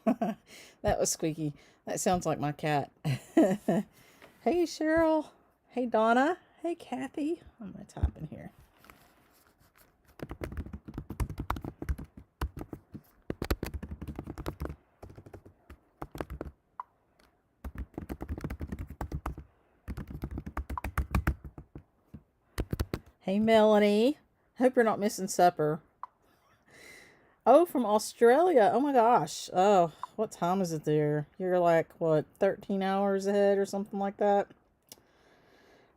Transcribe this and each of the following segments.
That was squeaky. That sounds like my cat. Hey, Cheryl. Hey, Donna. Hey, Kathy. I'm going to type in here. Hey, Melanie. Hope you're not missing supper. Oh, from Australia. Oh my gosh. Oh, what time is it there? You're like, what, 13 hours ahead or something like that?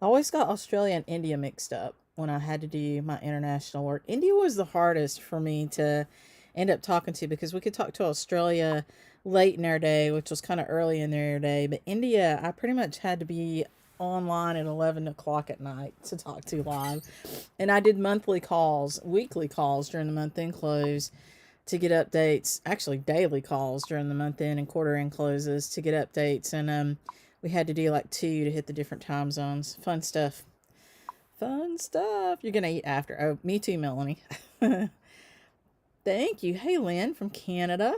I always got Australia and India mixed up when I had to do my international work. India was the hardest for me to end up talking to because we could talk to Australia late in their day, which was kind of early in their day. But India, I pretty much had to be online at 11 o'clock at night to talk to live. And I did monthly calls, weekly calls during the month end close to get updates, actually daily calls during the month end and quarter end closes to get updates. And we had to do like two to hit the different time zones. Fun stuff. Fun stuff. You're going to eat after. Oh, me too, Melanie. Thank you. Hey, Lynn from Canada.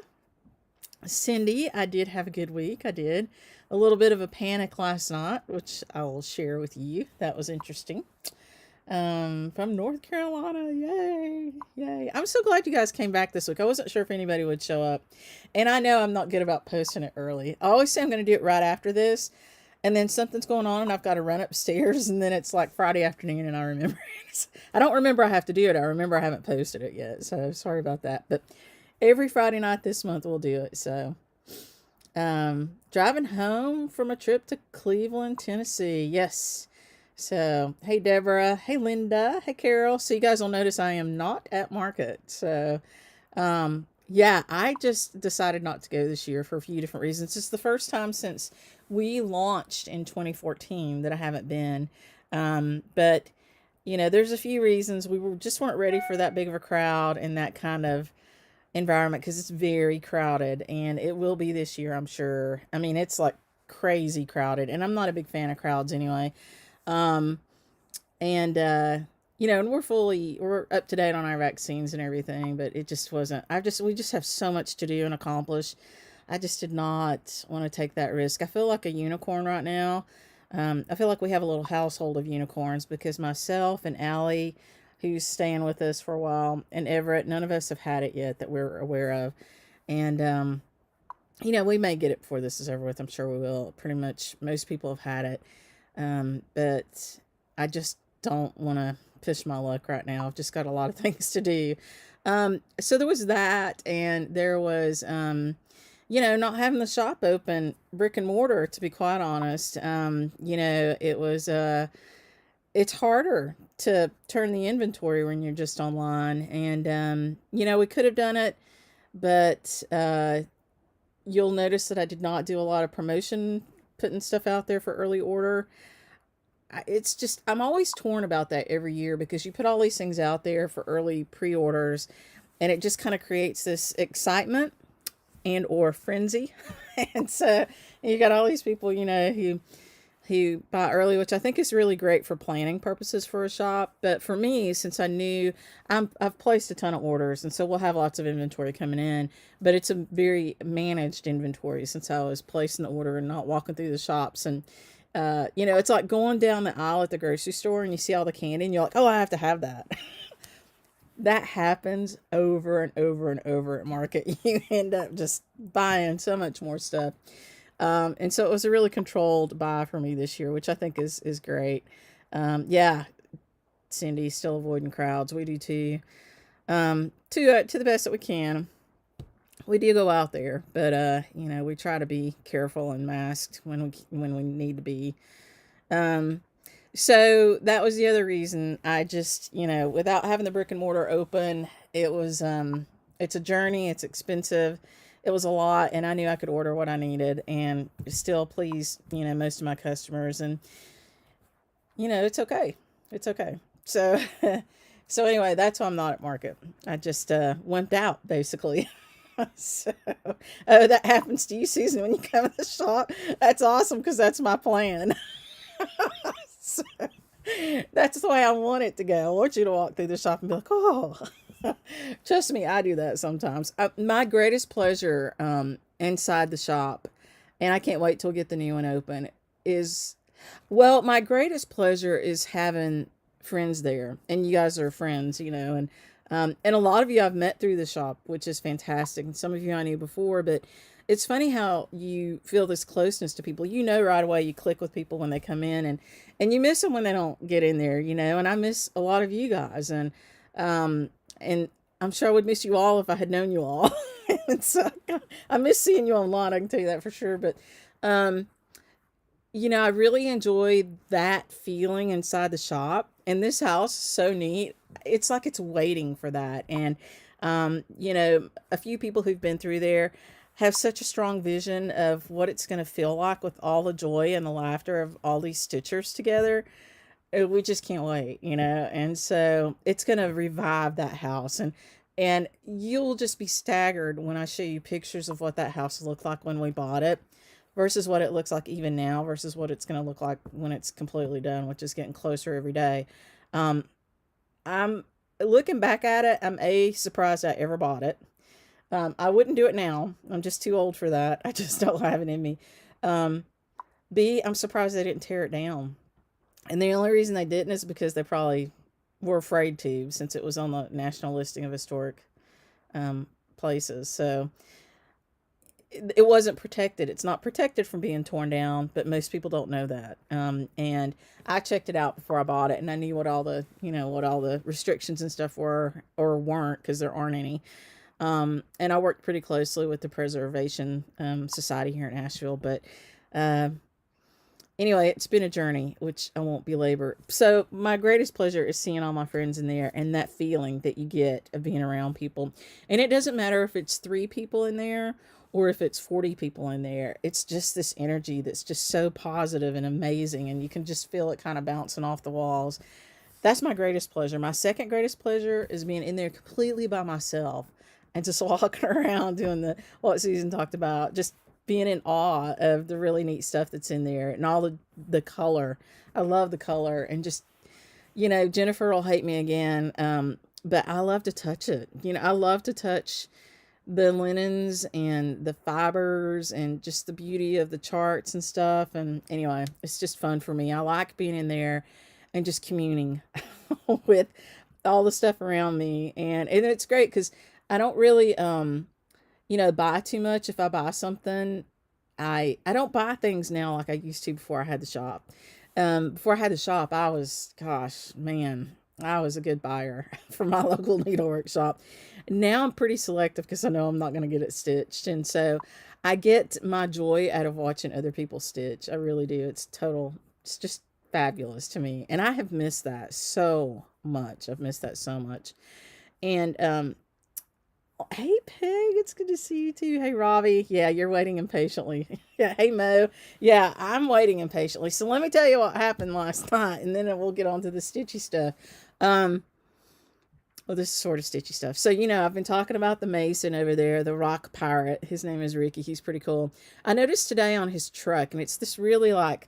Cindy, I did have a good week. I did. A little bit of a panic last night, which I will share with you. That was interesting. From North Carolina. Yay. Yay. I'm so glad you guys came back this week. I wasn't sure if anybody would show up. And I know I'm not good about posting it early. I always say I'm going to do it right after this. And then something's going on and I've got to run upstairs. And then it's like Friday afternoon and I remember it. I don't remember I have to do it. I remember I haven't posted it yet. So sorry about that. But every Friday night this month we'll do it. So driving home from a trip to Cleveland, Tennessee. Yes. So, hey, Deborah. Hey, Linda. Hey, Carol. So you guys will notice I am not at market. So, yeah, I just decided not to go this year for a few different reasons. It's the first time since we launched in 2014 that I haven't been. But, you know, there's a few reasons. Just weren't ready for that big of a crowd and that kind of environment because it's very crowded, and it will be this year, I'm sure. I mean, it's like crazy crowded, and I'm not a big fan of crowds anyway. Um, and you know, and we're up to date on our vaccines and everything, but it just wasn't. We just have so much to do and accomplish. I just did not want to take that risk. I feel like a unicorn right now. I feel like we have a little household of unicorns because myself and Allie, who's staying with us for a while, and Everett, none of us have had it yet that we're aware of. And, you know, we may get it before this is over with. I'm sure we will. Pretty much most people have had it. But I just don't want to push my luck right now. I've just got a lot of things to do. So there was that, and there was, you know, not having the shop open brick and mortar, to be quite honest. You know, it's harder to turn the inventory when you're just online. And, you know, we could have done it, but, you'll notice that I did not do a lot of promotion, putting stuff out there for early order. It's just, I'm always torn about that every year because you put all these things out there for early pre-orders and it just kind of creates this excitement and or frenzy. And so you got all these people, you know, who buy early, which I think is really great for planning purposes for a shop. But for me, since I knew I've placed a ton of orders, and so we'll have lots of inventory coming in, but it's a very managed inventory since I was placing the order and not walking through the shops. And, you know, it's like going down the aisle at the grocery store and you see all the candy and you're like, oh, I have to have that. That happens over and over and over at market. You end up just buying so much more stuff. And so it was a really controlled buy for me this year, which I think is great. Yeah, Cindy, still avoiding crowds. We do too. To the best that we can. We do go out there, but you know, we try to be careful and masked when we need to be. Um, so that was the other reason. I just, you know, without having the brick and mortar open, it was it's a journey. It's expensive. It was a lot, and I knew I could order what I needed and still please, you know, most of my customers. And you know, it's okay. It's okay. So, so anyway, that's why I'm not at market. I just wimped out basically. So, oh, that happens to you, Susan, when you come to the shop. That's awesome because that's my plan. So, that's the way I want it to go. I want you to walk through the shop and be like, oh, trust me, I do that sometimes. My greatest pleasure inside the shop, and I can't wait till we get the new one open, is, well, my greatest pleasure is having friends there, and you guys are friends, and a lot of you I've met through the shop, which is fantastic, and some of you I knew before, but it's funny how you feel this closeness to people. You know right away, you click with people when they come in, and you miss them when they don't get in there, and I miss a lot of you guys, and I'm sure I would miss you all if I had known you all. And so I miss seeing you online, I can tell you that for sure. But um, I really enjoy that feeling inside the shop. And this house is so neat. It's like it's waiting for that. And, a few people who've been through there have such a strong vision of what it's going to feel like with all the joy and the laughter of all these stitchers together. We just can't wait, and so it's going to revive that house. And you'll just be staggered when I show you pictures of what that house looked like when we bought it versus what it looks like even now versus what it's going to look like when it's completely done, which is getting closer every day. Um, I'm looking back at it. I'm surprised I ever bought it. I wouldn't do it now. I'm just too old for that. I just don't have it in me. Um, B, I'm surprised they didn't tear it down. And the only reason they didn't is because they probably were afraid to, since it was on the national listing of historic um, places. So it wasn't protected. It's not protected from being torn down, but most people don't know that. And I checked it out before I bought it, and I knew what all the restrictions and stuff were or weren't, because there aren't any. And I worked pretty closely with the Preservation Society here in Asheville, but uh, anyway, it's been a journey, which I won't belabor. So my greatest pleasure is seeing all my friends in there and that feeling that you get of being around people. And it doesn't matter if it's 3 people in there or if it's 40 people in there. It's just this energy that's just so positive and amazing. And you can just feel it kind of bouncing off the walls. That's my greatest pleasure. My second greatest pleasure is being in there completely by myself and just walking around doing what Susan talked about, just being in awe of the really neat stuff that's in there and all the color. I love the color, and just, Jennifer will hate me again. But I love to touch it. I love to touch the linens and the fibers and just the beauty of the charts and stuff. And anyway, it's just fun for me. I like being in there and just communing with all the stuff around me. And it's great because I don't really, buy too much. If I buy something, I don't buy things now like I used to before I had the shop. Before I had the shop, gosh, man, I was a good buyer for my local needlework shop. Now I'm pretty selective because I know I'm not going to get it stitched. And so I get my joy out of watching other people stitch. I really do. It's just fabulous to me. And I have missed that so much. I've missed that so much. And, hey Peg, it's good to see you too. Hey Robbie, yeah, you're waiting impatiently. Yeah, hey Mo, yeah, I'm waiting impatiently. So let me tell you what happened last night, and then we'll get on to the stitchy stuff. Well, this is sort of stitchy stuff. So I've been talking about the Mason over there, the rock pirate. His name is Ricky. He's pretty cool. I noticed today on his truck, and it's this really I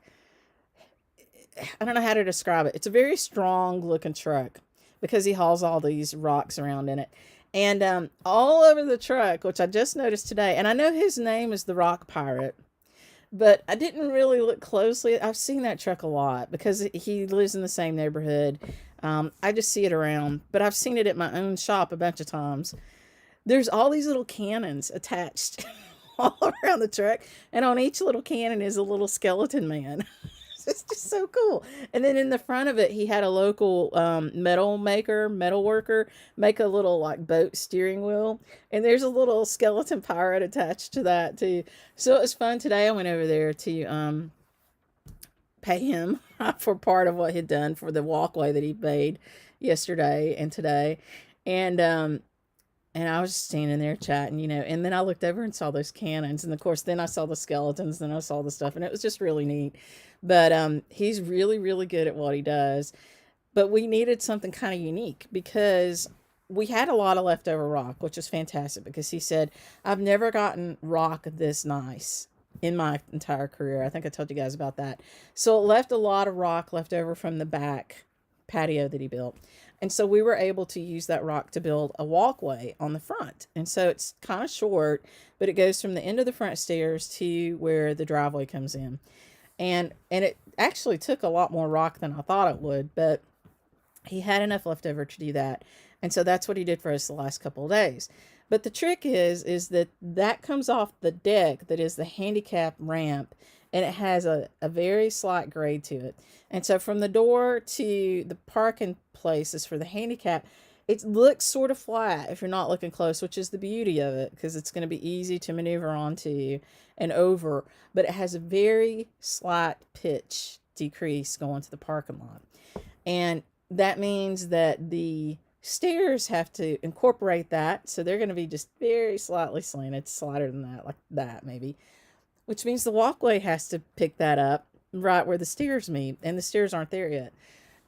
don't know how to describe it. It's a very strong looking truck because he hauls all these rocks around in it. And all over the truck, which I just noticed today, and I know his name is the Rock Pirate, but I didn't really look closely. I've seen that truck a lot because he lives in the same neighborhood. I just see it around, but I've seen it at my own shop a bunch of times. There's all these little cannons attached all around the truck, and on each little cannon is a little skeleton man. It's just so cool. And then in the front of it, he had a local metal worker, make a little boat steering wheel. And there's a little skeleton pirate attached to that too. So it was fun today. I went over there to pay him for part of what he'd done for the walkway that he made yesterday and today. And I was just standing there chatting, and then I looked over and saw those cannons. And of course, then I saw the skeletons, then I saw the stuff, and it was just really neat. But he's really, really good at what he does. But we needed something kind of unique because we had a lot of leftover rock, which is fantastic because he said, I've never gotten rock this nice in my entire career. I think I told you guys about that. So it left a lot of rock left over from the back patio that he built. And so we were able to use that rock to build a walkway on the front. And so it's kind of short, but it goes from the end of the front stairs to where the driveway comes in. And it actually took a lot more rock than I thought it would, but he had enough left over to do that. And so that's what he did for us the last couple of days. But the trick is that comes off the deck that is the handicap ramp, and it has a very slight grade to it. And so from the door to the parking places for the handicap, it looks sort of flat if you're not looking close, which is the beauty of it, because it's going to be easy to maneuver onto and over. But it has a very slight pitch decrease going to the parking lot. And that means that the stairs have to incorporate that. So they're going to be just very slightly slanted, slighter than that, like that maybe. Which means the walkway has to pick that up right where the stairs meet. And the stairs aren't there yet.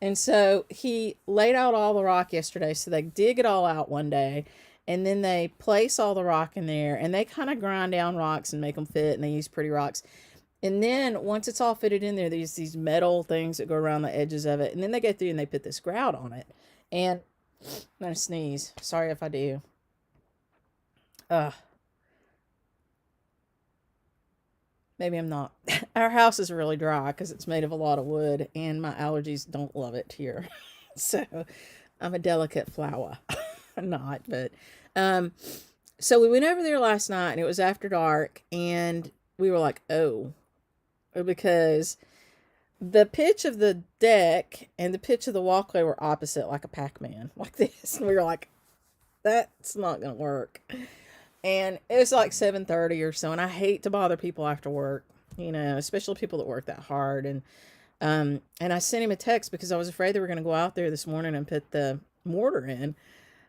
And so he laid out all the rock yesterday. So they dig it all out one day. And then they place all the rock in there. And they kind of grind down rocks and make them fit. And they use pretty rocks. And then once it's all fitted in there, there's these metal things that go around the edges of it. And then they go through and they put this grout on it. And I'm going to sneeze. Sorry if I do. Maybe I'm not. Our house is really dry because it's made of a lot of wood. And my allergies don't love it here. So I'm a delicate flower. I'm not. But so we went over there last night. And it was after dark. And we were like, oh. Because the pitch of the deck and the pitch of the walkway were opposite, like a Pac-Man, like this. And we were like, that's not going to work. And it was like 7:30 or so. And I hate to bother people after work, you know, especially people that work that hard. And I sent him a text because I was afraid they were going to go out there this morning and put the mortar in.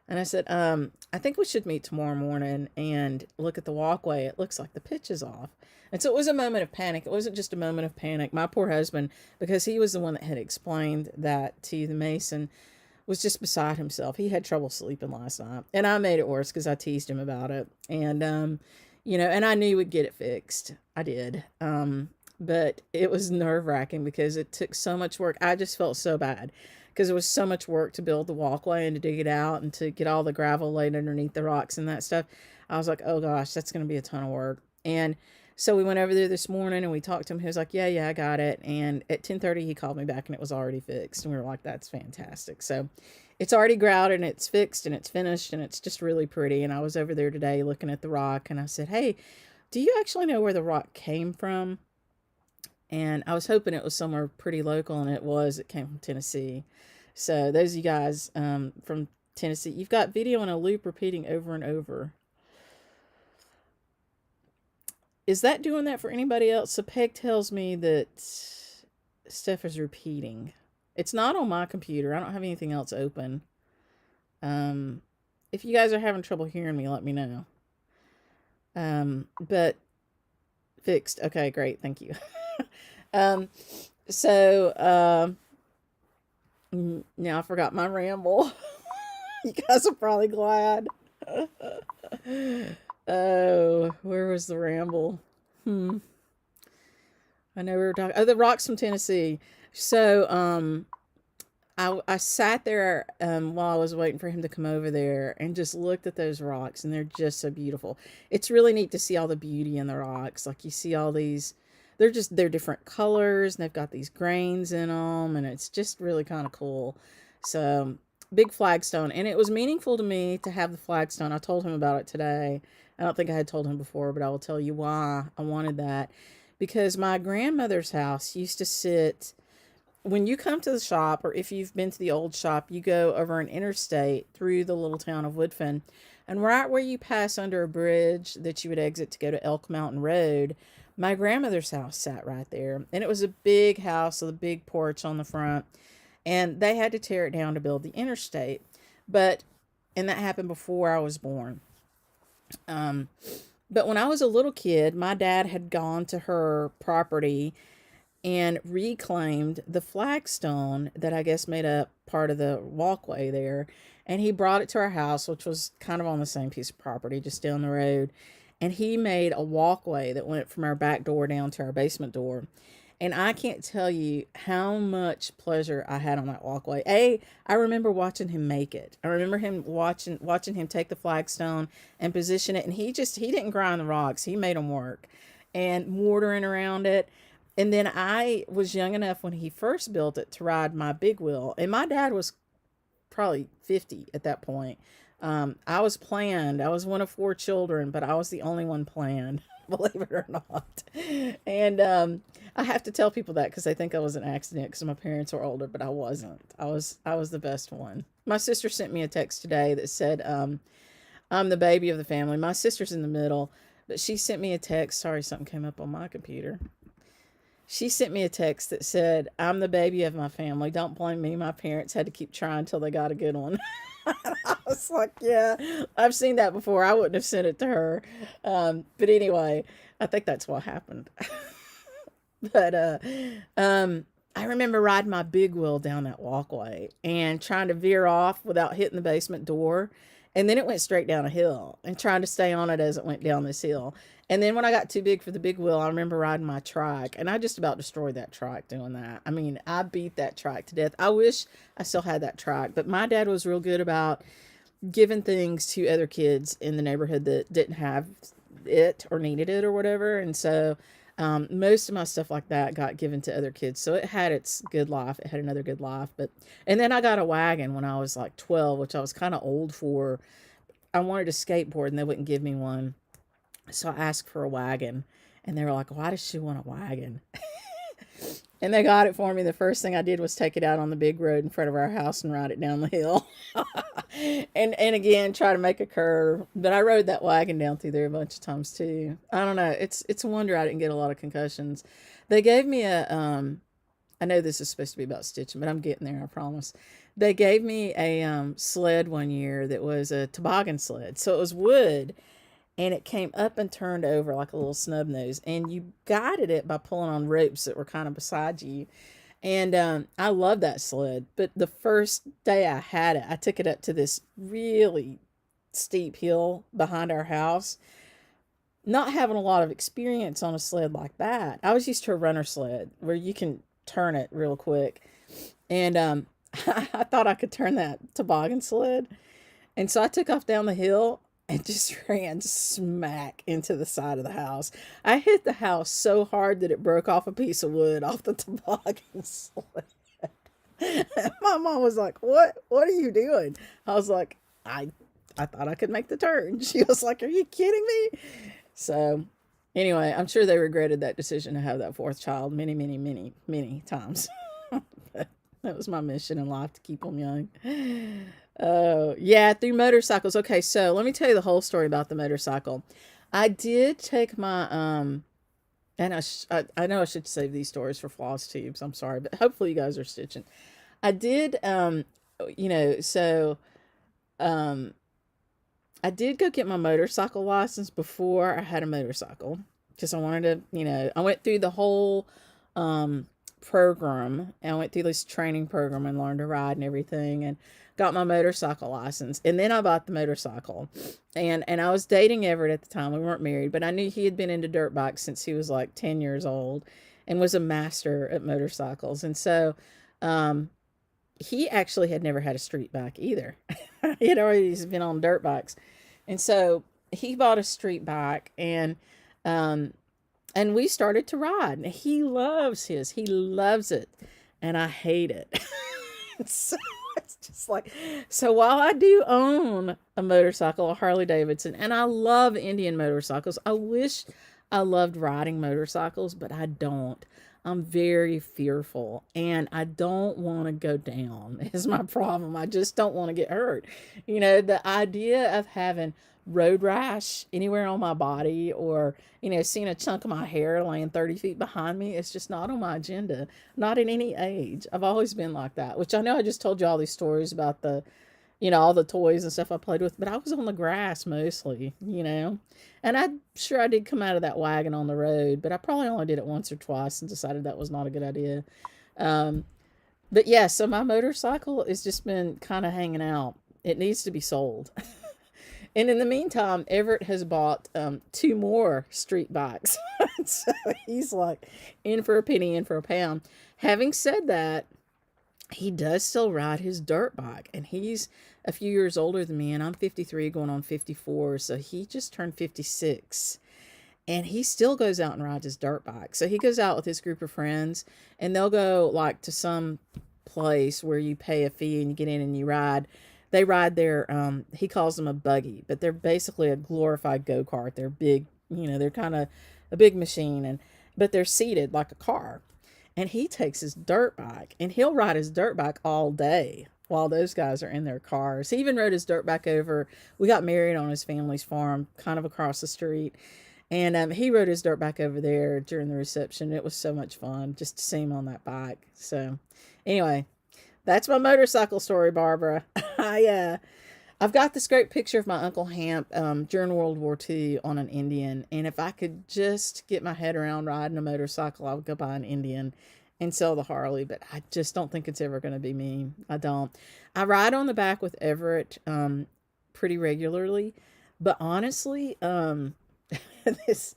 And I said, I think we should meet tomorrow morning and look at the walkway. It looks like the pitch is off. And so it was a moment of panic. It wasn't just a moment of panic. My poor husband, because he was the one that had explained that to the mason, was just beside himself. He had trouble sleeping last night. And I made it worse because I teased him about it. And, you know, and I knew we'd get it fixed. I did. But it was nerve-wracking because it took so much work. I just felt so bad because it was so much work to build the walkway and to dig it out and to get all the gravel laid underneath the rocks and that stuff. I was like, oh gosh, that's going to be a ton of work. And so we went over there this morning and we talked to him. He was like, yeah, I got it. And at 10:30, he called me back and it was already fixed. And we were like, that's fantastic. So it's already grouted and it's fixed and it's finished and it's just really pretty. And I was over there today looking at the rock and I said, hey, do you actually know where the rock came from? And I was hoping it was somewhere pretty local, and it was. It came from Tennessee. So those of you guys from Tennessee, you've got video on a loop repeating over and over. Is that doing that for anybody else? So Peg tells me that stuff is repeating. It's not on my computer. I don't have anything else open. If you guys are having trouble hearing me, let me know. But fixed. Okay, great. Thank you. Now I forgot my ramble. You guys are probably glad. Oh, where was the ramble? I know we were talking. Oh, the rocks from Tennessee. So, I sat there while I was waiting for him to come over there and just looked at those rocks, and they're just so beautiful. It's really neat to see all the beauty in the rocks. Like you see all these, they're different colors, and they've got these grains in them, and it's just really kind of cool. So, big flagstone, and it was meaningful to me to have the flagstone. I told him about it today. I don't think I had told him before, but I will tell you why I wanted that. Because my grandmother's house used to sit, when you come to the shop, or if you've been to the old shop, you go over an interstate through the little town of Woodfin. And right where you pass under a bridge that you would exit to go to Elk Mountain Road, my grandmother's house sat right there. And it was a big house with a big porch on the front. And they had to tear it down to build the interstate. And that happened before I was born. But when I was a little kid, my dad had gone to her property and reclaimed the flagstone that I guess made up part of the walkway there. And he brought it to our house, which was kind of on the same piece of property, just down the road. And he made a walkway that went from our back door down to our basement door. And I can't tell you how much pleasure I had on that walkway. I remember watching him make it. I remember him watching him take the flagstone and position it. And he didn't grind the rocks. He made them work, and mortaring around it. And then I was young enough when he first built it to ride my big wheel. And my dad was probably 50 at that point. I was planned. I was one of four children, but I was the only one planned, believe it or not. And I have to tell people that because they think I was an accident because my parents were older, but I wasn't. I was the best one. My sister sent me a text today that said, I'm the baby of the family. My sister's in the middle, but she sent me a text. Sorry, something came up on my computer. She sent me a text that said, I'm the baby of my family. Don't blame me. My parents had to keep trying till they got a good one. I was like, yeah, I've seen that before. I wouldn't have sent it to her. But anyway, I think that's what happened. But I remember riding my big wheel down that walkway and trying to veer off without hitting the basement door. And then it went straight down a hill and trying to stay on it as it went down this hill. And then when I got too big for the big wheel, I remember riding my trike, and I just about destroyed that trike doing that. I mean, I beat that trike to death. I wish I still had that trike, but my dad was real good about giving things to other kids in the neighborhood that didn't have it or needed it or whatever. And so most of my stuff like that got given to other kids. So it had its good life. It had another good life. And then I got a wagon when I was like 12, which I was kind of old for. I wanted a skateboard and they wouldn't give me one. So I asked for a wagon, and they were like, why does she want a wagon? And they got it for me. The first thing I did was take it out on the big road in front of our house and ride it down the hill. and again, try to make a curve. But I rode that wagon down through there a bunch of times too. I don't know. It's a wonder I didn't get a lot of concussions. They gave me I know this is supposed to be about stitching, but I'm getting there, I promise. They gave me a sled one year that was a toboggan sled. So it was wood, and it came up and turned over like a little snub nose, and you guided it by pulling on ropes that were kind of beside you. And I love that sled, but the first day I had it, I took it up to this really steep hill behind our house, not having a lot of experience on a sled like that. I was used to a runner sled where you can turn it real quick, and I thought I could turn that toboggan sled, and so I took off down the hill and just ran smack into the side of the house. I hit the house so hard that it broke off a piece of wood off the toboggan sled. My mom was like, what are you doing? I was like, I thought I could make the turn. She was like, are you kidding me? So anyway, I'm sure they regretted that decision to have that fourth child many, many, many, many times. But that was my mission in life, to keep them young. Oh, yeah, through motorcycles. Okay, so let me tell you the whole story about the motorcycle. I did take my, and I know I should save these stories for floss tubes. I'm sorry, but hopefully you guys are stitching. I did, I did go get my motorcycle license before I had a motorcycle because I wanted to, I went through the whole, program, and I went through this training program and learned to ride and everything, and got my motorcycle license. And then I bought the motorcycle, and I was dating Everett at the time. We weren't married, but I knew he had been into dirt bikes since he was like 10 years old and was a master at motorcycles. And so he actually had never had a street bike either. He had already been on dirt bikes. And so he bought a street bike, and we started to ride. And he loves it, and I hate it. So it's just like, so while I do own a motorcycle, a Harley Davidson, and I love Indian motorcycles, I wish I loved riding motorcycles, but I don't. I'm very fearful, and I don't want to go down is my problem. I just don't want to get hurt. The idea of having road rash anywhere on my body, or, seeing a chunk of my hair laying 30 feet behind me, it's just not on my agenda. Not at any age. I've always been like that, which I know I just told you all these stories about all the toys and stuff I played with, but I was on the grass mostly, and I'm sure I did come out of that wagon on the road, but I probably only did it once or twice and decided that was not a good idea. But yeah, so my motorcycle has just been kind of hanging out. It needs to be sold. And in the meantime, Everett has bought two more street bikes. So he's like in for a penny, in for a pound. Having said that, he does still ride his dirt bike, and he's a few years older than me, and I'm 53 going on 54. So he just turned 56. And he still goes out and rides his dirt bike. So he goes out with his group of friends, and they'll go like to some place where you pay a fee and you get in and you ride. They ride their he calls them a buggy, but they're basically a glorified go-kart. They're big, they're kind of a big machine, and but they're seated like a car. And he takes his dirt bike, and he'll ride his dirt bike all day while those guys are in their cars. He even rode his dirt bike over. We got married on his family's farm, kind of across the street. And he rode his dirt bike over there during the reception. It was so much fun just to see him on that bike. So anyway, that's my motorcycle story, Barbara. I've got this great picture of my Uncle Hamp during World War II on an Indian. And if I could just get my head around riding a motorcycle, I would go buy an Indian and sell the Harley. But I just don't think it's ever going to be me. I don't. I ride on the back with Everett pretty regularly. But honestly, this,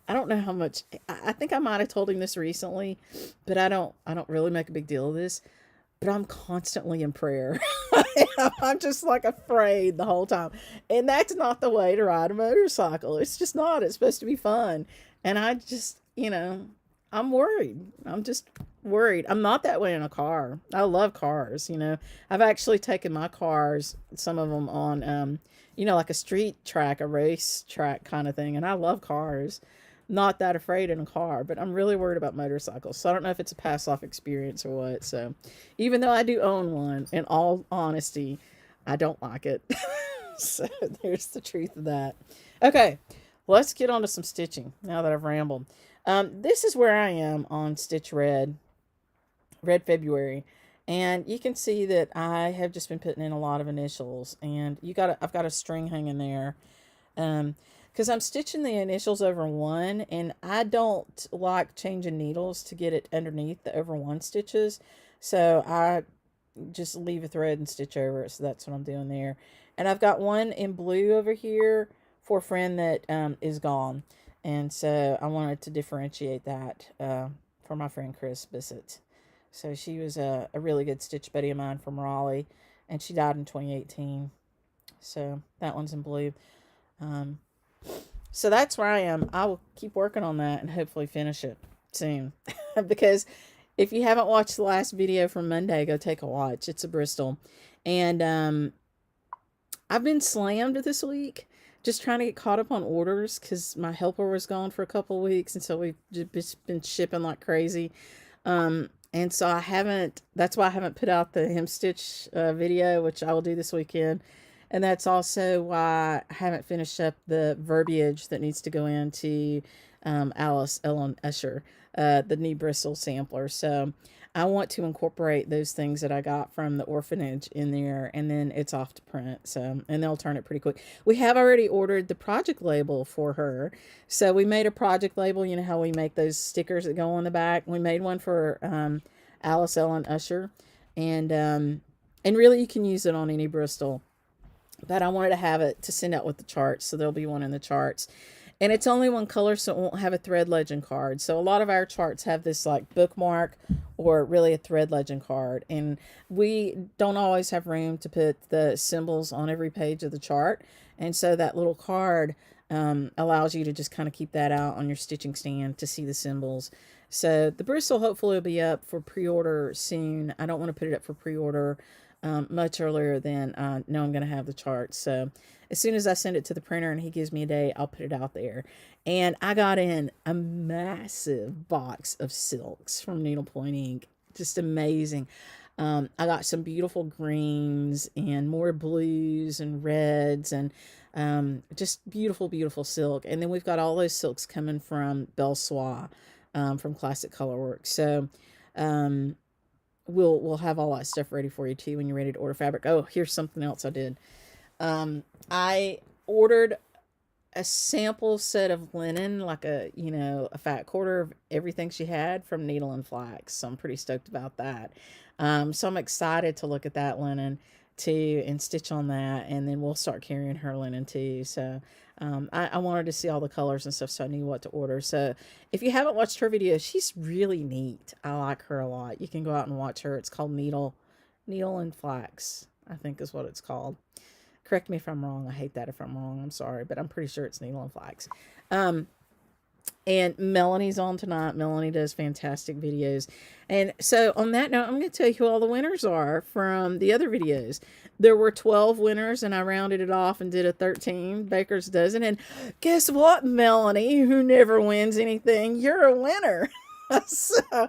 I don't know how much, I think I might have told him this recently, but I don't really make a big deal of this, but I'm constantly in prayer. I'm just like afraid the whole time. And that's not the way to ride a motorcycle. It's just not. It's supposed to be fun. And I just, I'm worried. I'm just worried. I'm not that way in a car. I love cars, I've actually taken my cars, some of them on, like a street track, a race track kind of thing. And I love cars. Not that afraid in a car, but I'm really worried about motorcycles. So I don't know if it's a pass off experience or what. So even though I do own one, in all honesty, I don't like it. So there's the truth of that. Okay, let's get on to some stitching now that I've rambled. This is where I am on Stitch Red February. And you can see that I have just been putting in a lot of initials, and I've got a string hanging there. Because I'm stitching the initials over one, and I don't like changing needles to get it underneath the over one stitches. So I just leave a thread and stitch over it. So that's what I'm doing there. And I've got one in blue over here for a friend that is gone. And so I wanted to differentiate that for my friend Chris Bissett. So she was a really good stitch buddy of mine from Raleigh, and she died in 2018. So that one's in blue. So that's where I am. I will keep working on that and hopefully finish it soon. Because if you haven't watched the last video from Monday, go take a watch. It's a Bristol. And I've been slammed this week, just trying to get caught up on orders because my helper was gone for a couple of weeks. And so we've just been shipping like crazy. And so that's why I haven't put out the hem stitch video, which I will do this weekend. And that's also why I haven't finished up the verbiage that needs to go into Alice Ellen Usher, the knee bristle sampler. So I want to incorporate those things that I got from the orphanage in there, and then it's off to print. So, and they'll turn it pretty quick. We have already ordered the project label for her. So we made a project label. You know how we make those stickers that go on the back? We made one for Alice Ellen Usher, and really you can use it on any Bristol. But I wanted to have it to send out with the charts, so there'll be one in the charts. And it's only one color, so it won't have a thread legend card. So a lot of our charts have this like bookmark or really a thread legend card. And we don't always have room to put the symbols on every page of the chart. And so that little card allows you to just kind of keep that out on your stitching stand to see the symbols. So the Bristol hopefully will be up for pre-order soon. I don't want to put it up for pre-order much earlier than I know I'm going to have the charts. So as soon as I send it to the printer and he gives me a day, I'll put it out there. And I got in a massive box of silks from Needlepoint Ink. Just amazing. I got some beautiful greens and more blues and reds and just beautiful, beautiful silk. And then we've got all those silks coming from Belle Soie from Classic Colorworks. So we'll have all that stuff ready for you too when you're ready to order fabric. Oh, here's something else I did. I ordered a sample set of linen, like a fat quarter of everything she had from Needle and Flax. So I'm pretty stoked about that. So I'm excited to look at that linen too and stitch on that, and then we'll start carrying her linen too. So I wanted to see all the colors and stuff, so I knew what to order. So if you haven't watched her video, she's really neat. I like her a lot. You can go out and watch her. It's called Needle and Flax, I think is what it's called. Correct me if I'm wrong. I hate that if I'm wrong. I'm sorry, but I'm pretty sure it's Needle and Flax. And Melanie's on tonight. Melanie does fantastic videos. And so on that note, I'm going to tell you who all the winners are from the other videos. There were 12 winners, and I rounded it off and did a 13 baker's dozen. And guess what, Melanie, who never wins anything? You're a winner. So I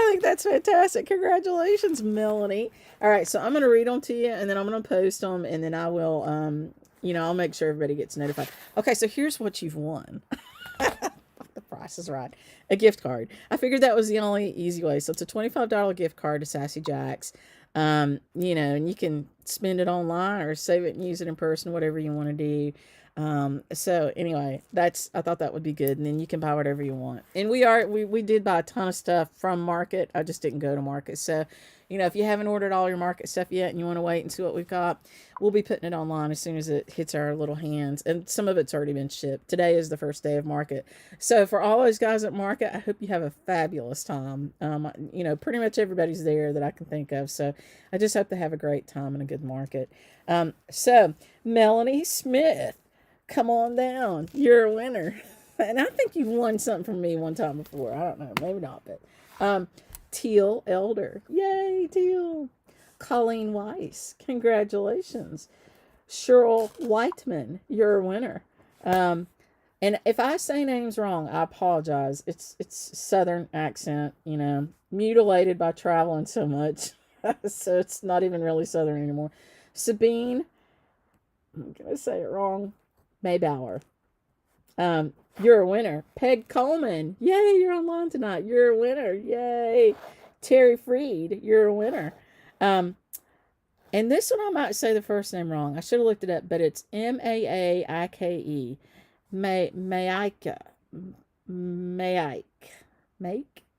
think that's fantastic. Congratulations, Melanie. All right, so I'm going to read them to you, and then I'm going to post them, and then I will, I'll make sure everybody gets notified. Okay, so here's what you've won. The price is right. A gift card. I figured that was the only easy way. So it's a $25 gift card to Sassy Jack's. And you can spend it online or save it and use it in person, whatever you want to do. So anyway, I thought that would be good. And then you can buy whatever you want. And we did buy a ton of stuff from Market. I just didn't go to Market. So, if you haven't ordered all your Market stuff yet and you want to wait and see what we've got, we'll be putting it online as soon as it hits our little hands. And some of it's already been shipped. Today is the first day of Market. So for all those guys at Market, I hope you have a fabulous time. Pretty much everybody's there that I can think of. So I just hope they have a great time and a good Market. So Melanie Smith, come on down. You're a winner. And I think you've won something from me one time before. I don't know. Maybe not. But Teal Elder. Yay, Teal. Colleen Weiss. Congratulations. Cheryl Whiteman. You're a winner. And if I say names wrong, I apologize. It's Southern accent, mutilated by traveling so much. So it's not even really Southern anymore. Sabine. I'm going to say it wrong. Maybauer. You're a winner. Peg Coleman. Yay, you're online tonight. You're a winner. Yay. Terry Freed. You're a winner. And this one I might say the first name wrong. I should have looked it up, but it's Maike. Maike.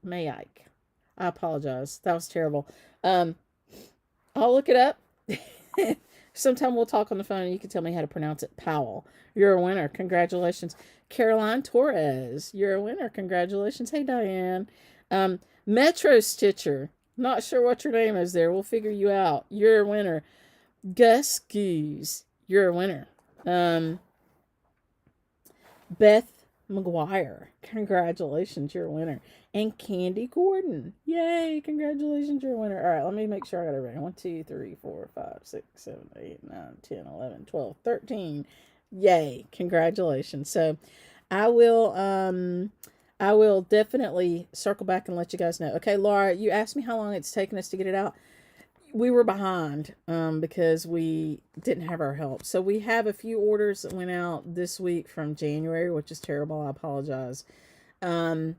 Maike. I apologize. That was terrible. I'll look it up. Sometime we'll talk on the phone and you can tell me how to pronounce it. Powell. You're a winner. Congratulations. Caroline Torres. You're a winner. Congratulations. Hey, Diane. Metro Stitcher. Not sure what your name is there. We'll figure you out. You're a winner. Gus Goose. You're a winner. Beth McGuire. Congratulations. You're a winner. And Candy Gordon. Yay. Congratulations. You're a winner. All right. Let me make sure I got it right. 1, 2, 3, 4, 5, 6, 7, 8, 9, 10, 11, 12, 13. Yay. Congratulations. So I will definitely circle back and let you guys know. Okay, Laura, you asked me how long it's taken us to get it out. We were behind because we didn't have our help. So we have a few orders that went out this week from January, which is terrible. I apologize. And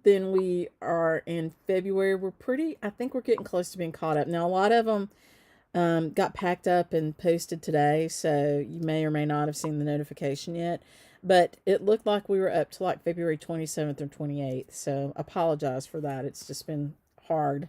then we are in February. I think we're getting close to being caught up. Now, a lot of them got packed up and posted today, so you may or may not have seen the notification yet. But it looked like we were up to like February 27th or 28th. So apologize for that. It's just been hard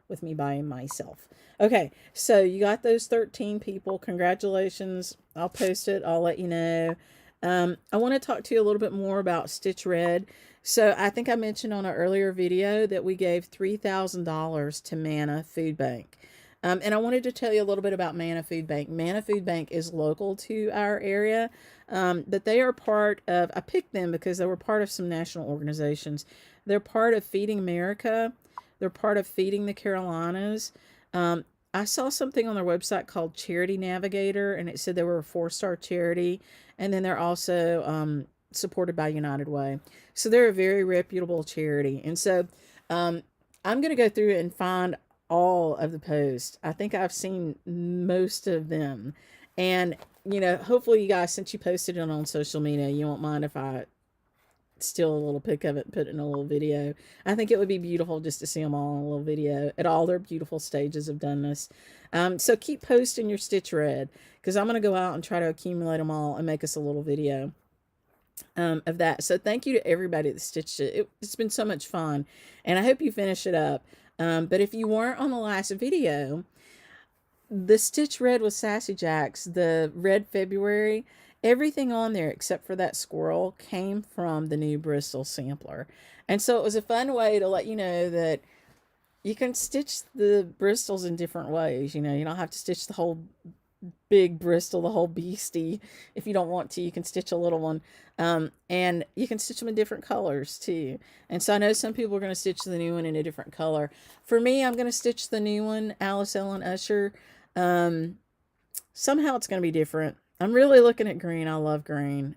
with me by myself. Okay, so you got those 13 people. Congratulations. I'll post it. I'll let you know. I want to talk to you a little bit more about Stitch Red. So I think I mentioned on an earlier video that we gave $3,000 to Mana Food Bank. And I wanted to tell you a little bit about Mana Food Bank. Mana Food Bank is local to our area, but they are part of, I picked them because they were part of some national organizations. They're part of Feeding America. They're part of Feeding the Carolinas. I saw something on their website called Charity Navigator, and it said they were a 4-star charity. And then they're also supported by United Way. So they're a very reputable charity. And so I'm going to go through and find all of the posts. I think I've seen most of them. And, hopefully you guys, since you posted it on social media, you won't mind if I steal a little pic of it and put it in a little video. I think it would be beautiful just to see them all in a little video at all their beautiful stages of doneness. So keep posting your Stitch Red, because I'm going to go out and try to accumulate them all and make us a little video of that. So thank you to everybody that stitched it. It's been so much fun, and I hope you finish it up. But if you weren't on the last video, the Stitch Red with Sassy Jacks, the Red February, everything on there except for that squirrel came from the new Bristol sampler. And so it was a fun way to let you know that you can stitch the Bristols in different ways. You know, you don't have to stitch the whole big Bristol, the whole beastie. If you don't want to, you can stitch a little one. And you can stitch them in different colors too. And so I know some people are going to stitch the new one in a different color. For me, I'm going to stitch the new one, Alice Ellen Usher. Somehow it's going to be different. I'm really looking at green. I love green.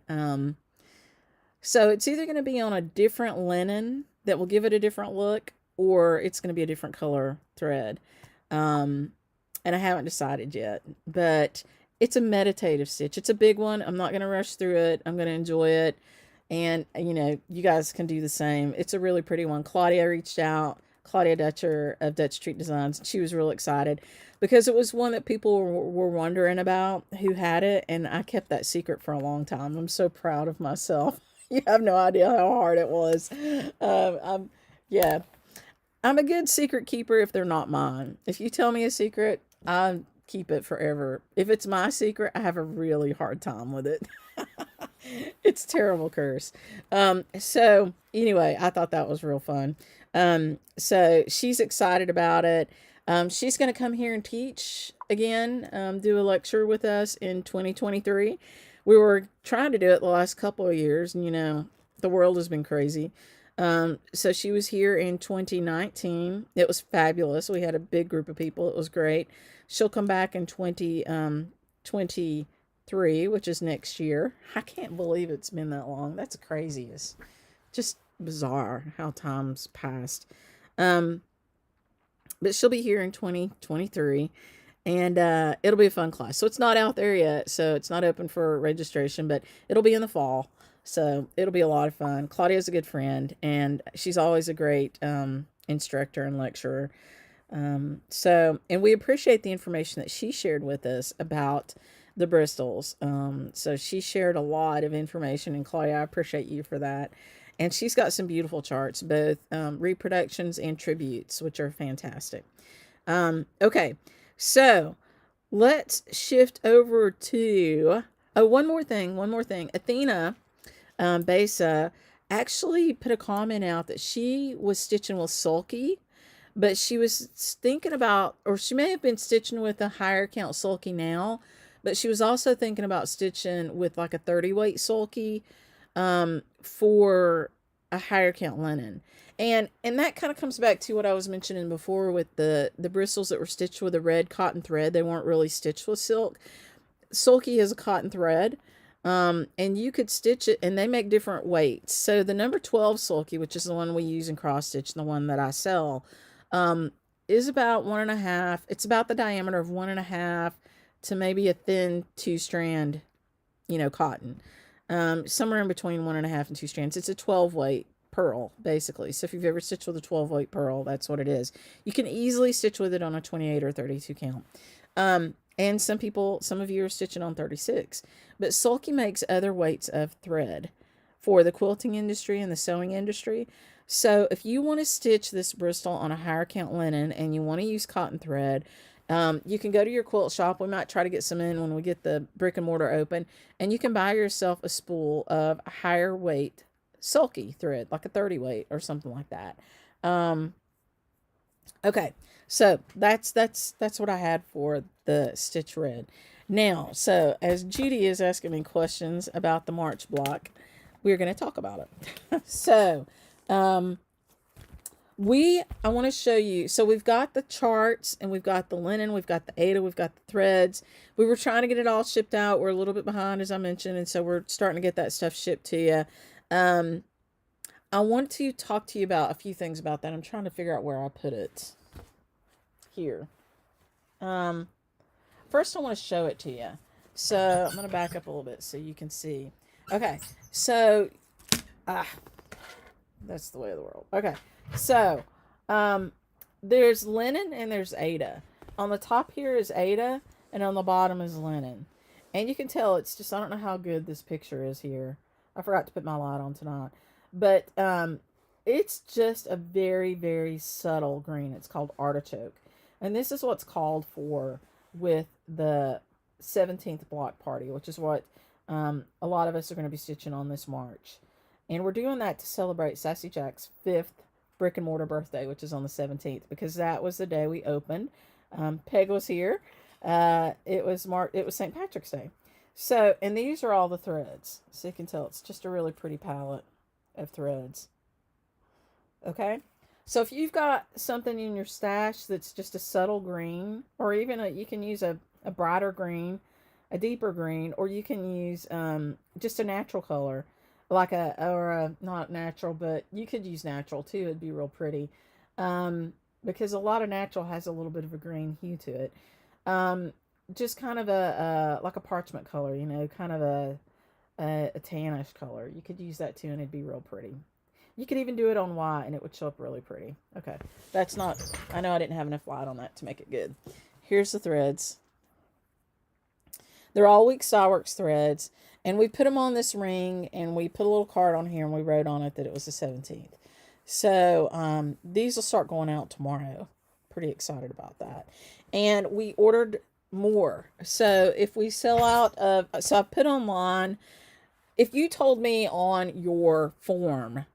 So it's either going to be on a different linen that will give it a different look, or it's going to be a different color thread. And I haven't decided yet, but it's a meditative stitch. It's a big one. I'm not going to rush through it. I'm going to enjoy it. And, you know, you guys can do the same. It's a really pretty one. Claudia reached out, Claudia Dutcher of Dutch Treat Designs. She was real excited because it was one that people were wondering about who had it. And I kept that secret for a long time. I'm so proud of myself. You have no idea how hard it was. Yeah, I'm a good secret keeper if they're not mine. If you tell me a secret, I keep it forever. If it's my secret, I have a really hard time with it. It's a terrible curse. So anyway, I thought that was real fun. So she's excited about it. She's going to come here and teach again, do a lecture with us in 2023. We were trying to do it the last couple of years, and you know, the world has been crazy. So she was here in 2019. It was fabulous. We had a big group of people. It was great. She'll come back in 2023, which is next year. I can't believe it's been that long. That's crazy. It's just bizarre how time's passed. But she'll be here in 2023, and it'll be a fun class. So it's not out there yet, so it's not open for registration, but it'll be in the fall. So it'll be a lot of fun. Claudia's a good friend, and she's always a great instructor and lecturer. And we appreciate the information that she shared with us about the Bristols. So she shared a lot of information, and Claudia, I appreciate you for that. And she's got some beautiful charts, both reproductions and tributes, which are fantastic. Okay, so let's shift over to, one more thing. Athena Besa actually put a comment out that she was stitching with sulky, but she was thinking about, or she may have been stitching with a higher count sulky now, but she was also thinking about stitching with like a 30 weight sulky for a higher count linen. And that kind of comes back to what I was mentioning before with the bristles that were stitched with a red cotton thread. They weren't really stitched with silk. Sulky is a cotton thread. And you could stitch it, and they make different weights. So the number 12 sulky, which is the one we use in cross stitch, the one that I sell, is about 1.5. It's about the diameter of 1.5 to maybe a thin 2-strand, cotton. Somewhere in between 1.5 and 2 strands. It's a 12 weight purl, basically. So if you've ever stitched with a 12 weight purl, that's what it is. You can easily stitch with it on a 28 or 32 count. And some of you are stitching on 36. But sulky makes other weights of thread for the quilting industry and the sewing industry. So if you want to stitch this Bristol on a higher count linen and you want to use cotton thread, you can go to your quilt shop. We might try to get some in when we get the brick and mortar open. And you can buy yourself a spool of a higher weight sulky thread, like a 30 weight or something like that. Okay, so that's what I had for the stitch red. Now, so as Judy is asking me questions about the March block, we're going to talk about it. So, I want to show you. So we've got the charts, and we've got the linen, we've got the Aida, we've got the threads. We were trying to get it all shipped out. We're a little bit behind, as I mentioned, and so we're starting to get that stuff shipped to you. I want to talk to you about a few things about that. I'm trying to figure out where I put it. Here. First I want to show it to you. So I'm going to back up a little bit so you can see. Okay. So, that's the way of the world. Okay. So, there's linen and there's Aida. On the top here is Aida, and on the bottom is linen. And you can tell it's just, I don't know how good this picture is here. I forgot to put my light on tonight. But, it's just a very, very subtle green. It's called artichoke. And this is what's called for with the 17th block party, which is what a lot of us are going to be stitching on this March. And we're doing that to celebrate Sassy Jack's 5th brick and mortar birthday, which is on the 17th, because that was the day we opened. Peg was here. It was St. Patrick's Day. So, and these are all the threads. So you can tell it's just a really pretty palette of threads. Okay? So if you've got something in your stash that's just a subtle green, or even you can use a brighter green, a deeper green, or you can use just a natural color, like not natural, but you could use natural too. It'd be real pretty, because a lot of natural has a little bit of a green hue to it. Just kind of like a parchment color, kind of a tannish color. You could use that too, and it'd be real pretty. You could even do it on white, and it would show up really pretty. Okay, that's not. I know I didn't have enough light on that to make it good. Here's the threads. They're all Week Styleworks threads, and we put them on this ring, and we put a little card on here, and we wrote on it that it was the 17th. So these will start going out tomorrow. Pretty excited about that. And we ordered more. So if we sell out of, so I put online, if you told me on your form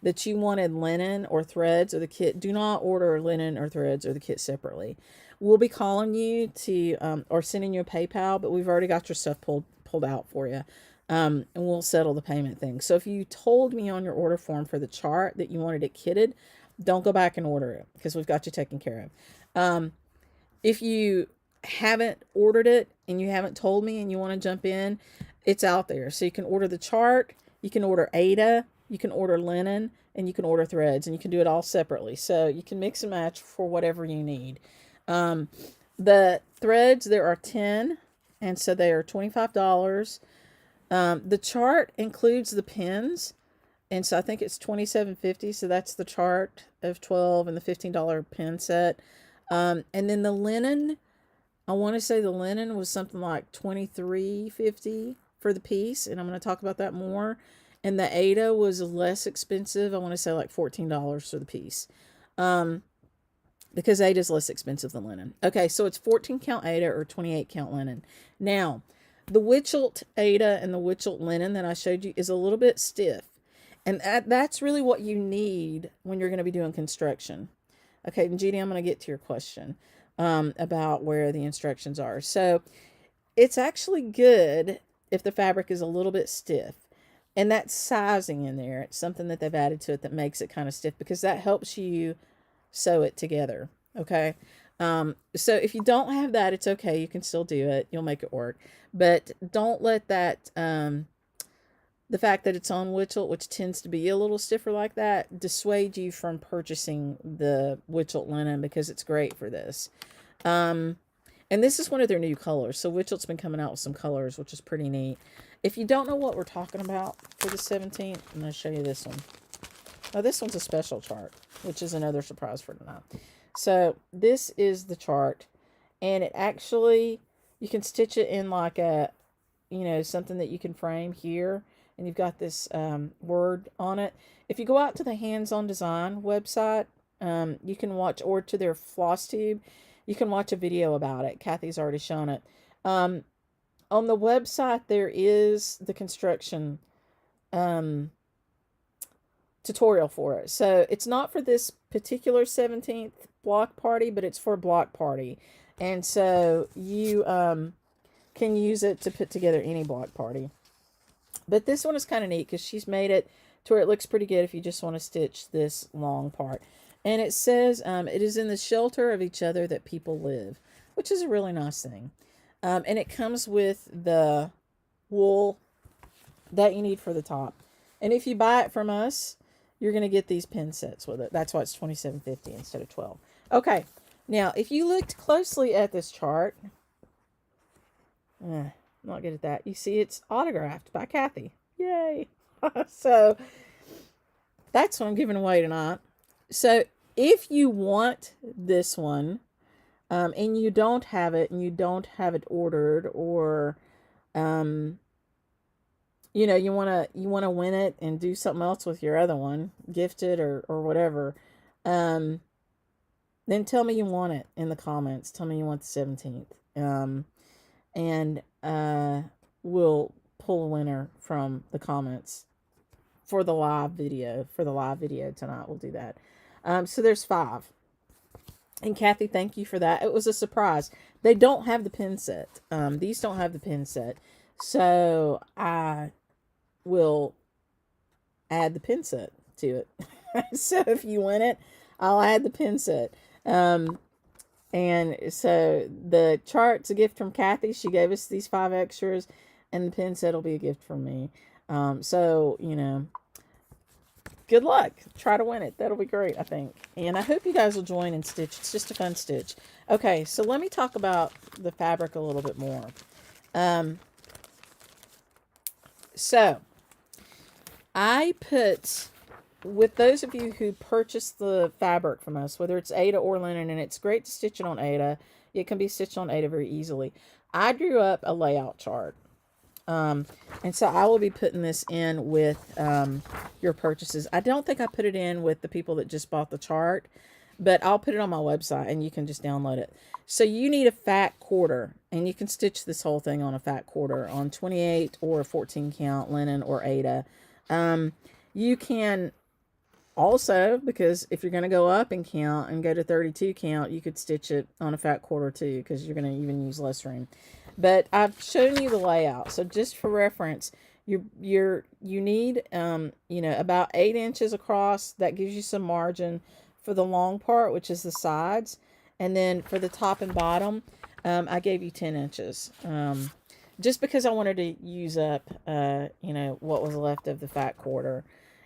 that you wanted linen or threads or the kit, do not order linen or threads or the kit separately. We'll be calling you to, or sending you a PayPal, but we've already got your stuff pulled out for you. And we'll settle the payment thing. So if you told me on your order form for the chart that you wanted it kitted, don't go back and order it, because we've got you taken care of. If you haven't ordered it and you haven't told me and you want to jump in, it's out there. So you can order the chart, you can order Ada, you can order linen, and you can order threads, and you can do it all separately. So you can mix and match for whatever you need. The threads, there are 10, and so they are $25. The chart includes the pins, and so I think it's $27.50. So that's the chart of 12 and the $15 pin set. And then the linen, I want to say the linen was something like $23.50 for the piece, and I'm going to talk about that more. And the Ada was less expensive. I want to say like $14 for the piece. Because Ada is less expensive than linen. Okay, so it's 14 count Ada or 28 count linen. Now, the Witchelt Ada and the Witchelt linen that I showed you is a little bit stiff. And that's really what you need when you're going to be doing construction. Okay, and Judy, I'm going to get to your question about where the instructions are. So it's actually good if the fabric is a little bit stiff. And that's sizing in there. It's something that they've added to it that makes it kind of stiff, because that helps you sew it together. Okay. So if you don't have that, it's okay. You can still do it. You'll make it work. But don't let that, the fact that it's on Witchelt, which tends to be a little stiffer like that, dissuade you from purchasing the Witchelt linen, because it's great for this. And this is one of their new colors. So Witchelt's been coming out with some colors, which is pretty neat. If you don't know what we're talking about for the 17th, I'm going to show you this one. Now, this one's a special chart, which is another surprise for tonight. So this is the chart, and it actually, you can stitch it in like a, something that you can frame here, and you've got this word on it. If you go out to the Hands On Design website, you can watch, or to their floss tube, you can watch a video about it. Kathy's already shown it. On the website, there is the construction tutorial for it. So it's not for this particular 17th block party, but it's for a block party. And so you can use it to put together any block party. But this one is kind of neat because she's made it to where it looks pretty good if you just want to stitch this long part. And it says, it is in the shelter of each other that people live, which is a really nice thing. And it comes with the wool that you need for the top. And if you buy it from us, you're going to get these pin sets with it. That's why it's $27.50 instead of $12. Okay. Now, if you looked closely at this chart, I'm not good at that. You see it's autographed by Kathy. Yay. So that's what I'm giving away tonight. So if you want this one, and you don't have it, and you don't have it ordered, or, you want to win it and do something else with your other one, gift it or whatever, then tell me you want it in the comments. Tell me you want the 17th. And we'll pull a winner from the comments for the live video. For the live video tonight, we'll do that. So there's 5. And Kathy, thank you for that. It was a surprise. They don't have the pin set. These don't have the pin set. So I will add the pin set to it. So if you win it, I'll add the pin set. And so the chart's a gift from Kathy. She gave us these 5 extras, and the pin set will be a gift from me. So, you know, good luck. Try to win it. That'll be great, I think. And I hope you guys will join and stitch. It's just a fun stitch. Okay, so let me talk about the fabric a little bit more. So I put, with those of you who purchase the fabric from us, whether it's Aida or linen, and it's great to stitch it on Aida, it can be stitched on Aida very easily. I drew up a layout chart. And so I will be putting this in with your purchases. I don't think I put it in with the people that just bought the chart, but I'll put it on my website and you can just download it. So you need a fat quarter, and you can stitch this whole thing on a fat quarter on 28 or 14 count linen or Aida. You can also, because if you're going to go up in count and go to 32 count, you could stitch it on a fat quarter too, because you're going to even use less room. But I've shown you the layout. So just for reference, you need, you know, about 8 inches across. That gives you some margin for the long part, which is the sides. And then for the top and bottom, I gave you 10 inches. Just because I wanted to use up, you know, what was left of the fat quarter.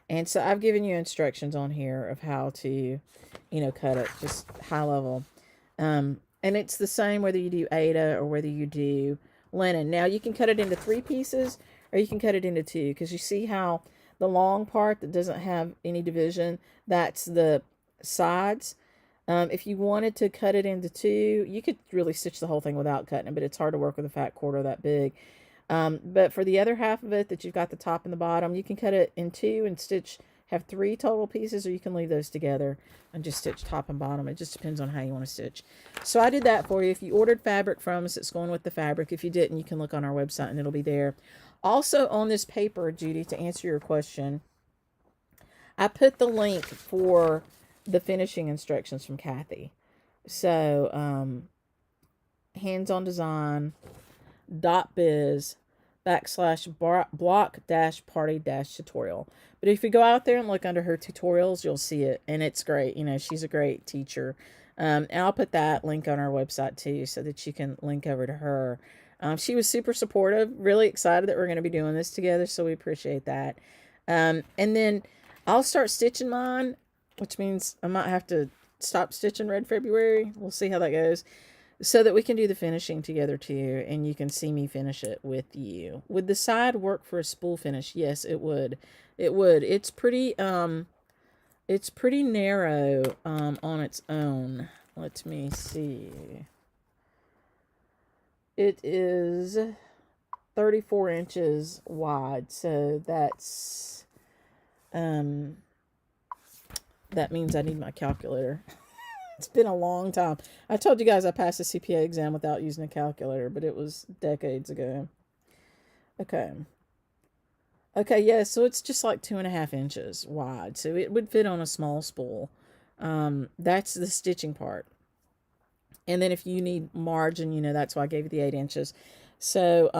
And so I've given you instructions on here of how to, you know, cut it, just high level. And it's the same whether you do Aida or whether you do linen. Now, you can cut it into 3 pieces or you can cut it into 2, because you see how the long part that doesn't have any division, that's the sides. If you wanted to cut it into 2, you could really stitch the whole thing without cutting it, but it's hard to work with a fat quarter that big. But for the other half of it that you've got the top and the bottom, you can cut it in 2 and stitch, have 3 total pieces, or you can leave those together and just stitch top and bottom. It just depends on how you want to stitch. So I did that for you. If you ordered fabric from us, it's going with the fabric. If you didn't, you can look on our website and it'll be there. Also on this paper, Judy, to answer your question, I put the link for the finishing instructions from Kathy. So, handsonddesign.biz/block-party-tutorial. But if you go out there and look under her tutorials, you'll see it, and it's great. You know, she's a great teacher. And I'll put that link on our website too, so that you can link over to her. She was super supportive, really excited that we're going to be doing this together, so we appreciate that. And then I'll start stitching mine, which means I might have to stop stitching Red February. We'll see how that goes, so that we can do the finishing together too, and you can see me finish it with you. Would the side work for a spool finish? Yes, it would. It would. It's pretty narrow on its own. Let me see. It is 34 inches wide, so that's that means I need my calculator. It's been a long time. I told you guys I passed the CPA exam without using a calculator, but it was decades ago. Okay. Okay, yeah, so it's just like 2.5 inches wide. So it would fit on a small spool. That's the stitching part. And then if you need margin, you know, that's why I gave you the 8 inches. So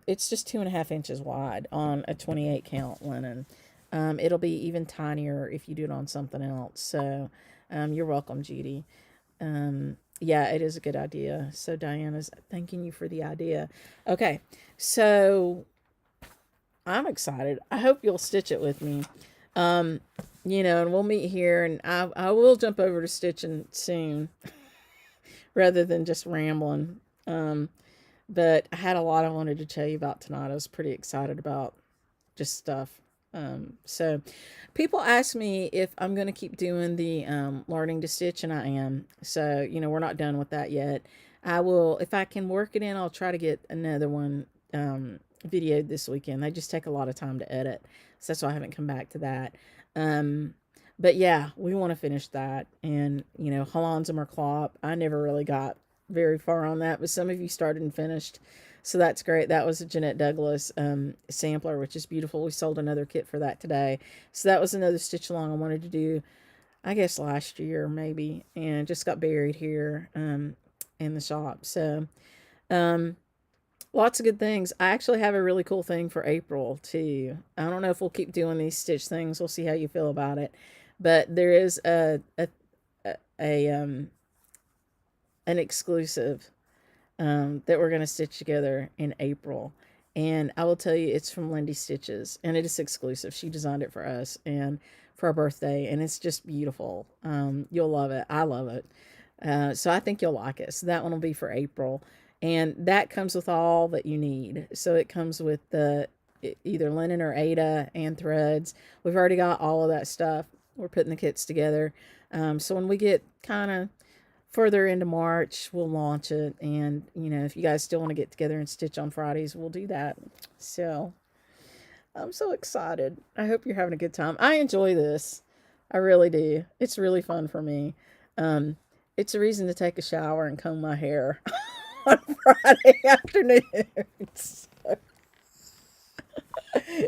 it's just 2.5 inches wide on a 28 count linen. It'll be even tinier if you do it on something else. So you're welcome, Judy. Yeah, it is a good idea. So Diana's thanking you for the idea. Okay, so I'm excited. I hope you'll stitch it with me. You know, and we'll meet here, and I will jump over to stitching soon rather than just rambling. But I had a lot I wanted to tell you about tonight. I was pretty excited about just stuff. So people ask me if I'm going to keep doing the learning to stitch, and I am. So, you know, we're not done with that yet. I will, if I can work it in, I'll try to get another one videoed this weekend. They just take a lot of time to edit, so that's why I haven't come back to that. But yeah, we want to finish that. And, you know, Halanzim Klop, I never really got very far on that, but some of you started and finished. So that's great. That was a Jeanette Douglas sampler, which is beautiful. We sold another kit for that today. So that was another stitch along I wanted to do, I guess last year maybe, and just got buried here in the shop. So um, lots of good things. I actually have a really cool thing for April too. I don't know if we'll keep doing these stitch things. We'll see how you feel about it. But there is a an exclusive that we're gonna stitch together in April. And I will tell you, it's from Lindy Stitches, and it is exclusive. She designed it for us and for our birthday, and it's just beautiful. You'll love it. I love it. So I think you'll like it. So that one will be for April, and that comes with all that you need. So it comes with the either linen or Aida and threads. We've already got all of that stuff. We're putting the kits together. So when we get kind of further into March, we'll launch it. And, you know, if you guys still want to get together and stitch on Fridays, we'll do that. So I'm so excited. I hope you're having a good time. I enjoy this. I really do. It's really fun for me. Um, it's a reason to take a shower and comb my hair on Friday afternoons.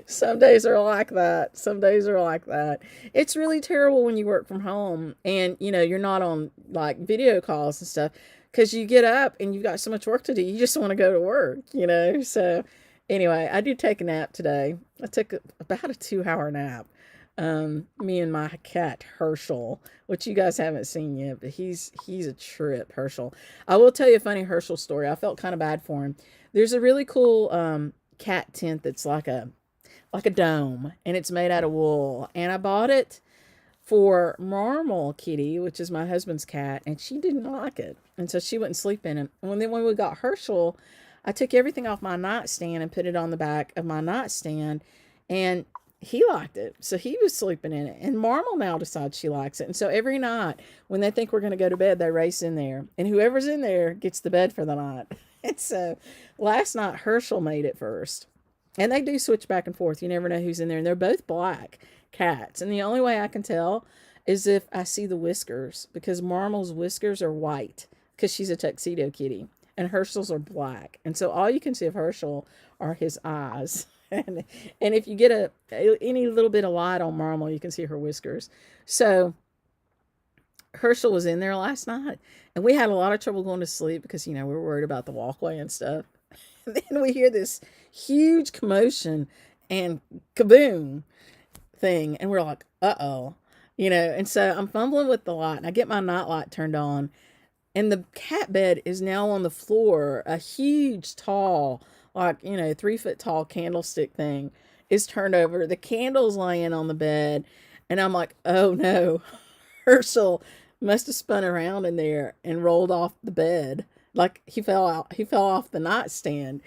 Some days are like that. Some days are like that. It's really terrible when you work from home and, you know, you're not on like video calls and stuff because you get up and you've got so much work to do. You just want to go to work, you know? So, anyway, I did take a nap today. I took about a 2 hour nap. Me and my cat Herschel, which you guys haven't seen yet, but he's a trip, Herschel. I will tell you a funny Herschel story. I felt kind of bad for him. There's a really cool cat tent that's like a dome, and it's made out of wool. And I bought it for Marmal Kitty, which is my husband's cat, and she didn't like it, and so she wouldn't sleep in it. And when we got Herschel, I took everything off my nightstand and put it on the back of my nightstand, and he liked it, so he was sleeping in it. And Marmal now decides she likes it, and so every night when they think we're going to go to bed, they race in there, and whoever's in there gets the bed for the night. And so last night Herschel made it first. And they do switch back and forth. You never know who's in there. And they're both black cats. And the only way I can tell is if I see the whiskers, because Marmal's whiskers are white because she's a tuxedo kitty, and Herschel's are black. And so all you can see of Herschel are his eyes. And if you get any little bit of light on Marmal, you can see her whiskers. So Herschel was in there last night, and we had a lot of trouble going to sleep because, you know, we were worried about the walkway and stuff. And then we hear this huge commotion and kaboom thing, and we're like, uh-oh, you know. And so I'm fumbling with the light, and I get my night light turned on, and the cat bed is now on the floor. A huge, tall, like, you know, 3 foot tall candlestick thing is turned over. The candle's laying on the bed, and I'm like, oh no, Herschel must have spun around in there and rolled off the bed. Like he fell out, he fell off the nightstand.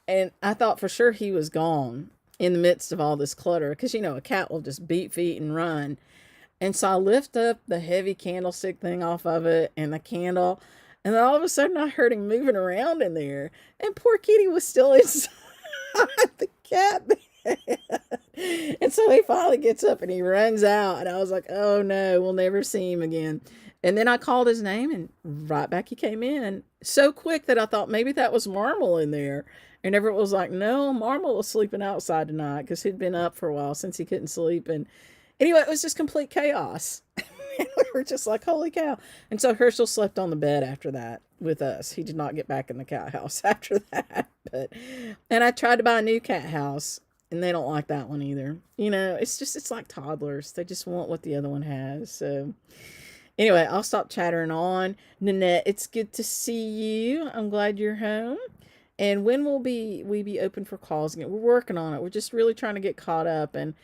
And I thought for sure he was gone in the midst of all this clutter. Because, you know, a cat will just beat feet and run. And so I lift up the heavy candlestick thing off of it and the candle. And then all of a sudden I heard him moving around in there. And poor Kitty was still inside the cat bed. And so he finally gets up and he runs out. And I was like, oh no, we'll never see him again. And then I called his name, and right back he came in. So quick that I thought maybe that was Marmal in there. And everyone was like, no, Marmal was sleeping outside tonight because he'd been up for a while since he couldn't sleep. And anyway, it was just complete chaos. And we were just like, holy cow. And so Herschel slept on the bed after that with us. He did not get back in the cat house after that. And I tried to buy a new cat house, and they don't like that one either. You know, it's like toddlers. They just want what the other one has. So anyway, I'll stop chattering on. Nanette, it's good to see you. I'm glad you're home. And when will we be open for calls again? We're working on it. We're just really trying to get caught up, and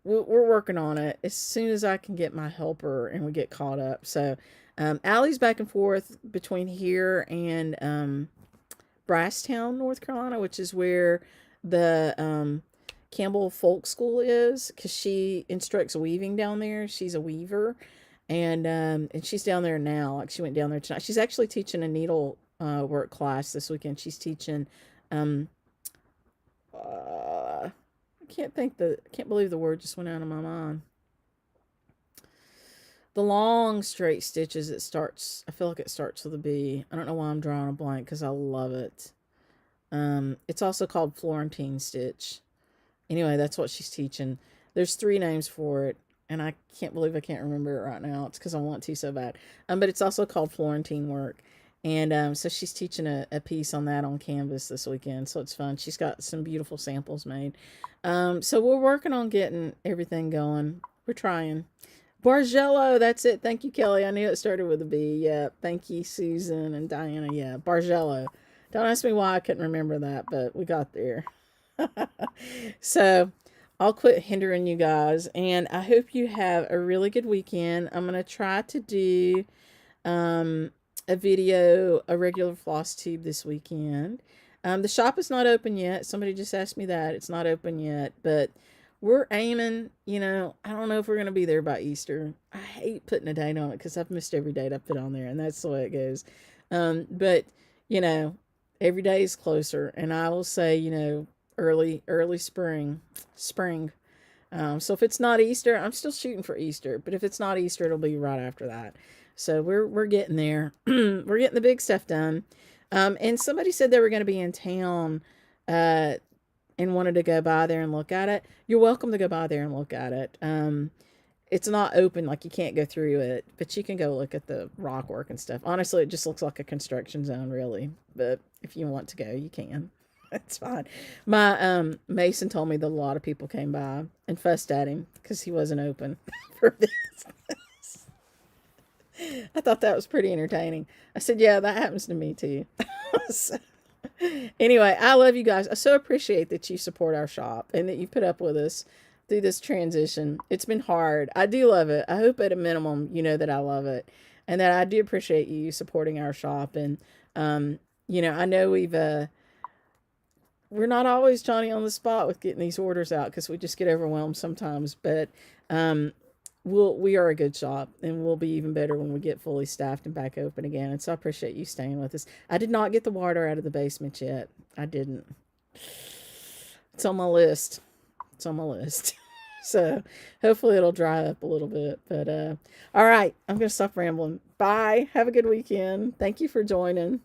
we're working on it as soon as I can get my helper and we get caught up. So Allie's back and forth between here and Brasstown, North Carolina, which is where the Campbell Folk School is, because she instructs weaving down there. She's a weaver, and she's down there now. Like, she went down there tonight. She's actually teaching a needle work class this weekend. She's teaching I can't believe the word just went out of my mind. The long straight stitches, it starts, I feel like it starts with a B. I don't know why I'm drawing a blank because I love it. It's also called Florentine stitch. Anyway, that's what she's teaching. There's 3 names for it, and I can't believe I can't remember it right now. It's because I want to so bad. But it's also called Florentine work. And so she's teaching a piece on that on Canvas this weekend, so it's fun. She's got some beautiful samples made. So we're working on getting everything going. We're trying. Bargello, that's it. Thank you, Kelly. I knew it started with a B. Yeah. Thank you, Susan and Diana. Yeah, Bargello. Don't ask me why I couldn't remember that, but we got there. So I'll quit hindering you guys, and I hope you have a really good weekend. I'm going to try to do a video, a regular floss tube this weekend. The shop is not open yet. Somebody just asked me that. It's not open yet, but we're aiming, I don't know if we're going to be there by Easter. I hate putting a date on it because I've missed every date I put on there, and that's the way it goes. But, every day is closer, and I will say, early spring. So if it's not Easter, I'm still shooting for Easter, but if it's not Easter, it'll be right after that. So we're getting there. We're getting the big stuff done. And somebody said they were going to be in town, and wanted to go by there and look at it. You're welcome to go by there and look at it. It's not open, like you can't go through it, but you can go look at the rock work and stuff. Honestly, it just looks like a construction zone, really. But if you want to go, you can. It's fine. My Mason told me that a lot of people came by and fussed at him because he wasn't open for business. I thought that was pretty entertaining. I said, yeah, that happens to me too. So, anyway, I love you guys. I so appreciate that you support our shop and that you put up with us through this transition. It's been hard. I do love it. I hope at a minimum you know that I love it and that I do appreciate you supporting our shop. And, I know we're not always Johnny on the spot with getting these orders out because we just get overwhelmed sometimes, but we are a good shop, and we'll be even better when we get fully staffed and back open again. And so I appreciate you staying with us. I did not get the water out of the basement yet. I didn't. It's on my list. So hopefully it'll dry up a little bit. But all right, I'm going to stop rambling. Bye. Have a good weekend. Thank you for joining.